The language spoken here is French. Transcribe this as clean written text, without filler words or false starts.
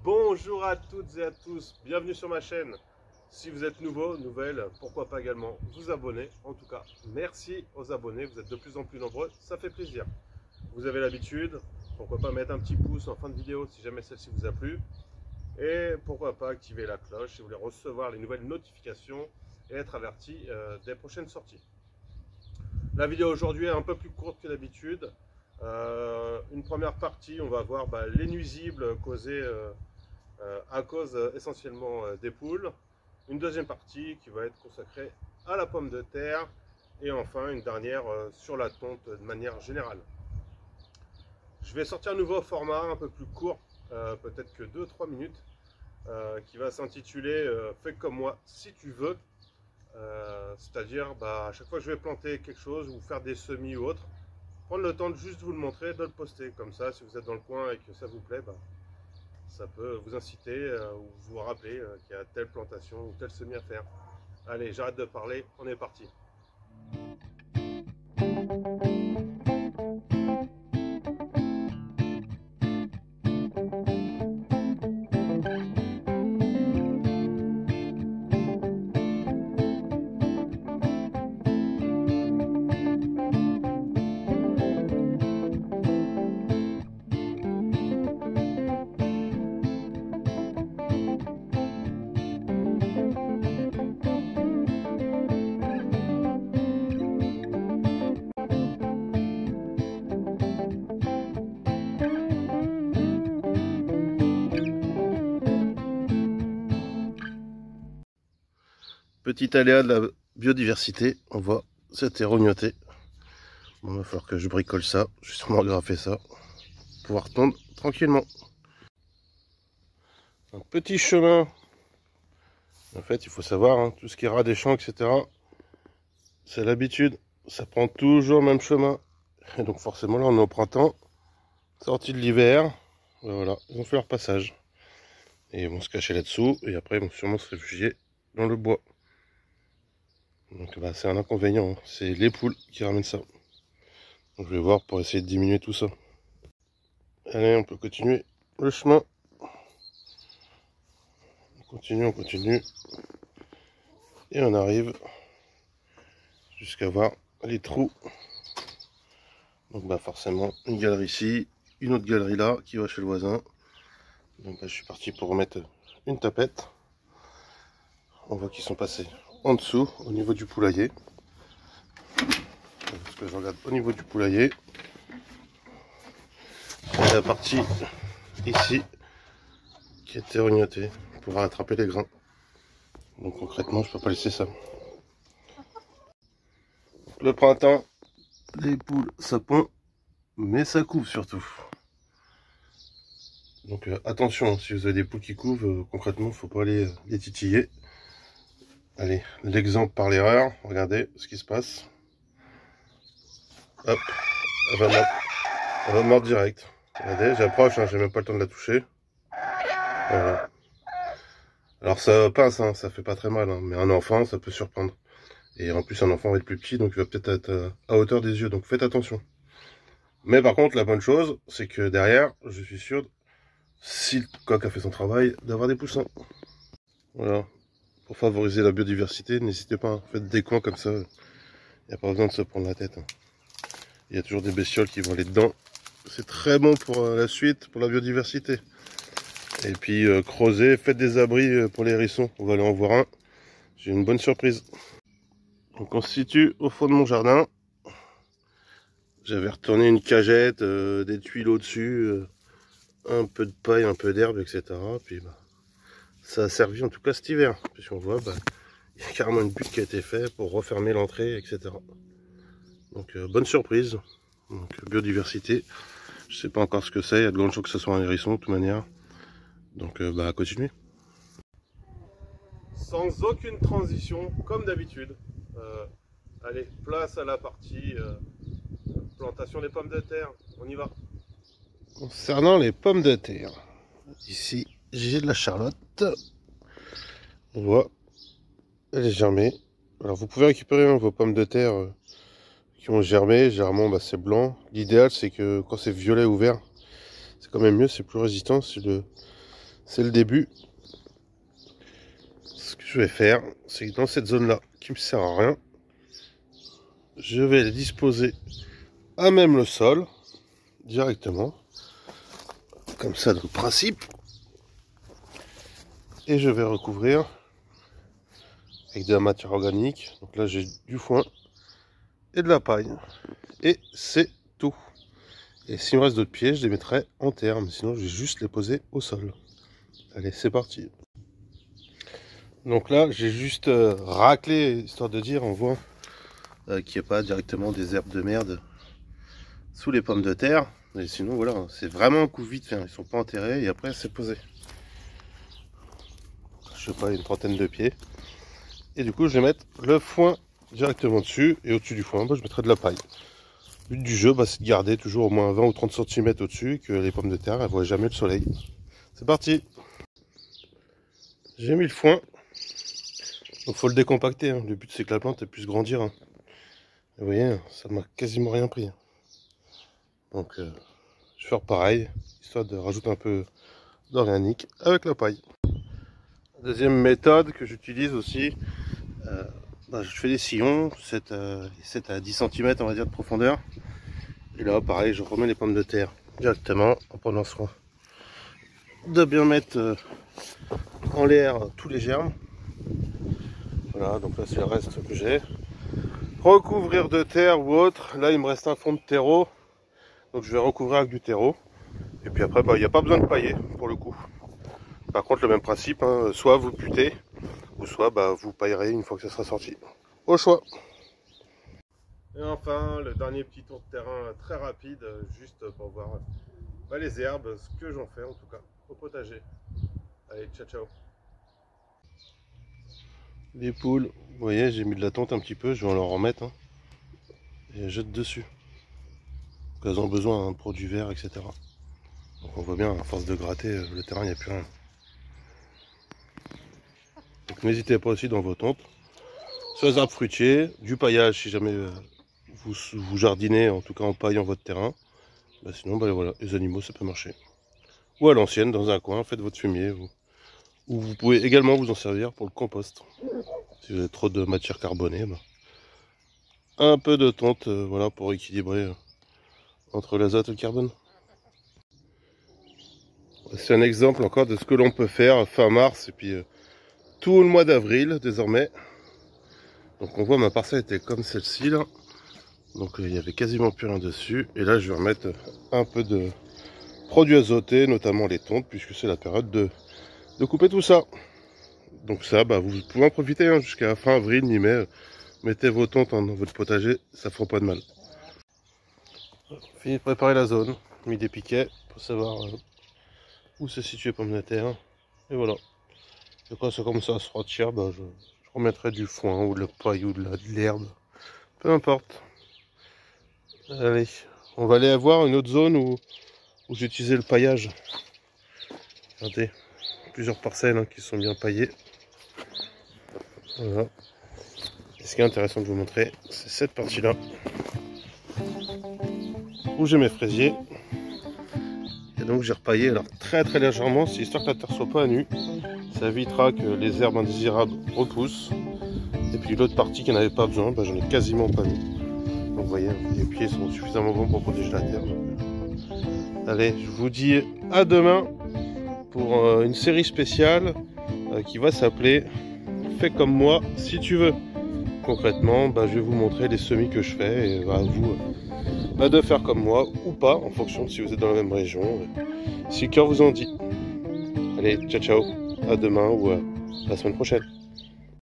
Bonjour à toutes et à tous, bienvenue sur ma chaîne. Si vous êtes nouveau, nouvelle, pourquoi pas également vous abonner. En tout cas, merci aux abonnés, vous êtes de plus en plus nombreux, ça fait plaisir. Vous avez l'habitude, pourquoi pas mettre un petit pouce en fin de vidéo si jamais celle-ci vous a plu. Et pourquoi pas activer la cloche si vous voulez recevoir les nouvelles notifications et être averti des prochaines sorties. La vidéo aujourd'hui est un peu plus courte que d'habitude. Une première partie, on va voir les nuisibles causés à cause essentiellement des poules. Une deuxième partie qui va être consacrée à la pomme de terre. Et enfin une dernière sur la tonte de manière générale. Je vais sortir un nouveau format un peu plus court, peut-être que 2-3 minutes, qui va s'intituler Fais comme moi si tu veux. C'est-à-dire à chaque fois que je vais planter quelque chose ou faire des semis ou autre, prendre le temps de juste vous le montrer, de le poster. Comme ça, si vous êtes dans le coin et que ça vous plaît, ça peut vous inciter ou vous rappeler qu'il y a telle plantation ou tel semis à faire. Allez, j'arrête de parler, on est parti. Petit aléa de la biodiversité, on voit cet érognoté. Bon, il va falloir que je bricole ça, je vais sûrement graffer ça, pour pouvoir tondre tranquillement. Un petit chemin. En fait, il faut savoir, hein, tout ce qui est ras des champs, etc., c'est l'habitude. Ça prend toujours le même chemin. Et donc forcément, là, on est au printemps, sortie de l'hiver. Voilà, ils ont fait leur passage. Et ils vont se cacher là-dessous, et après, ils vont sûrement se réfugier dans le bois. Donc c'est un inconvénient, hein. C'est les poules qui ramènent ça. Donc je vais voir pour essayer de diminuer tout ça. Allez, on peut continuer le chemin. On continue. Et on arrive jusqu'à voir les trous. Donc forcément, une galerie ici, une autre galerie là qui va chez le voisin. Donc je suis parti pour remettre une tapette. On voit qu'ils sont passés en dessous, au niveau du poulailler. Parce que je regarde au niveau du poulailler. C'est la partie ici qui était rognotée pour rattraper les grains. Donc concrètement, je peux pas laisser ça. Le printemps, les poules ça pond, mais ça couve surtout. Donc attention, si vous avez des poules qui couvent, concrètement, il ne faut pas aller les titiller. Allez, l'exemple par l'erreur, regardez ce qui se passe. Hop, elle va mordre direct. Regardez, j'approche, hein, j'ai même pas le temps de la toucher. Voilà. Alors ça pince, hein, ça fait pas très mal, hein, mais un enfant, ça peut surprendre. Et en plus, un enfant va être plus petit, donc il va peut-être être à hauteur des yeux, donc faites attention. Mais par contre, la bonne chose, c'est que derrière, je suis sûr, si le coq a fait son travail, d'avoir des poussins. Voilà. Pour favoriser la biodiversité, n'hésitez pas, hein, faites des coins comme ça, il n'y a pas besoin de se prendre la tête. Hein. Il y a toujours des bestioles qui vont aller dedans. C'est très bon pour la suite, pour la biodiversité. Et puis creusez, faites des abris pour les hérissons. On va aller en voir un. J'ai une bonne surprise. Donc on se situe au fond de mon jardin. J'avais retourné une cagette, des tuiles au-dessus, un peu de paille, un peu d'herbe, etc. Puis ça a servi en tout cas cet hiver. Puisqu'on voit, il y a carrément une butte qui a été faite pour refermer l'entrée, etc. Donc bonne surprise. Donc biodiversité. Je sais pas encore ce que c'est. Il y a de grandes chances que ce soit un hérisson de toute manière. Donc à continuer. Sans aucune transition, comme d'habitude. Allez, place à la partie plantation des pommes de terre. On y va. Concernant les pommes de terre, ici j'ai de la charlotte. On voit, elle est germée. Alors vous pouvez récupérer vos pommes de terre qui ont germé. Généralement c'est blanc. L'idéal c'est que quand c'est violet ou vert, c'est quand même mieux, c'est plus résistant. c'est le début. Ce que je vais faire, c'est que dans cette zone-là, qui me sert à rien, je vais les disposer à même le sol, directement, comme ça dans le principe. Et je vais recouvrir avec de la matière organique. Donc là, j'ai du foin et de la paille. Et c'est tout. Et s'il me reste d'autres pieds, je les mettrai en terre. Mais sinon, je vais juste les poser au sol. Allez, c'est parti. Donc là, j'ai juste raclé, histoire de dire, on voit qu'il n'y a pas directement des herbes de merde sous les pommes de terre. Mais sinon, voilà, c'est vraiment un coup vite fait. Ils ne sont pas enterrés et après, c'est posé. Je sais pas, une trentaine de pieds. Et du coup, je vais mettre le foin directement dessus. Et au-dessus du foin, je mettrai de la paille. Le but du jeu, c'est de garder toujours au moins 20 ou 30 cm au-dessus, que les pommes de terre, elles ne voient jamais le soleil. C'est parti. J'ai mis le foin. Donc faut le décompacter. Hein. Le but, c'est que la plante puisse grandir. Hein. Vous voyez, ça m'a quasiment rien pris. Hein. Donc, je vais faire pareil, histoire de rajouter un peu d'organique avec la paille. Deuxième méthode que j'utilise aussi, je fais des sillons, 7 à 10 cm on va dire de profondeur. Et là pareil, je remets les pommes de terre directement en prenant soin de bien mettre en l'air tous les germes. Voilà, donc là c'est le reste que j'ai. Recouvrir de terre ou autre, là il me reste un fond de terreau, donc je vais recouvrir avec du terreau. Et puis après, il n'y a pas besoin de pailler pour le coup. Par contre, le même principe, hein, soit vous butez, ou soit vous paillerez une fois que ça sera sorti. Au choix. Et enfin, le dernier petit tour de terrain très rapide, juste pour voir les herbes, ce que j'en fais en tout cas, au potager. Allez, ciao ciao. Les poules, vous voyez, j'ai mis de la tonte un petit peu, je vais en leur remettre. Hein, et jette dessus. Elles ont besoin de produits verts, etc. Donc on voit bien, à force de gratter le terrain, il n'y a plus rien. Donc n'hésitez pas aussi dans vos tontes. Sur les arbres fruitiers, du paillage si jamais vous jardinez, en tout cas en paillant votre terrain. Sinon, voilà, les animaux ça peut marcher. Ou à l'ancienne, dans un coin, faites votre fumier. Ou vous pouvez également vous en servir pour le compost. Si vous avez trop de matière carbonée, un peu de tonte, voilà, pour équilibrer entre l'azote et le carbone. C'est un exemple encore de ce que l'on peut faire fin mars et puis tout le mois d'avril désormais. Donc on voit ma parcelle était comme celle-ci là. Donc il n'y avait quasiment plus rien dessus. Et là je vais remettre un peu de produits azotés, notamment les tontes, puisque c'est la période de couper tout ça. Donc ça, vous pouvez en profiter hein, jusqu'à fin avril, mi-mai. Mettez vos tontes dans votre potager, ça ne fera pas de mal. Fini de préparer la zone, mis des piquets pour savoir où se situe les pommes de terre. Et voilà. Et quand ça commence à se rôtir, je remettrai du foin ou de la paille ou de l'herbe. Peu importe. Allez, on va aller avoir une autre zone où j'ai utilisé le paillage. Regardez, plusieurs parcelles hein, qui sont bien paillées. Voilà. Et ce qui est intéressant de vous montrer, c'est cette partie-là. Où j'ai mes fraisiers. Et donc j'ai repaillé alors très légèrement, c'est histoire que la terre soit pas à nu. Ça évitera que les herbes indésirables repoussent. Et puis l'autre partie qui n'avait pas besoin, j'en ai quasiment pas mis. Donc vous voyez, les pieds sont suffisamment bons pour protéger la terre. Allez, je vous dis à demain pour une série spéciale qui va s'appeler Fais comme moi si tu veux. Concrètement, je vais vous montrer les semis que je fais et à vous de faire comme moi ou pas en fonction de si vous êtes dans la même région, si le cœur vous en dit. Allez, ciao ciao, à demain ou à la semaine prochaine.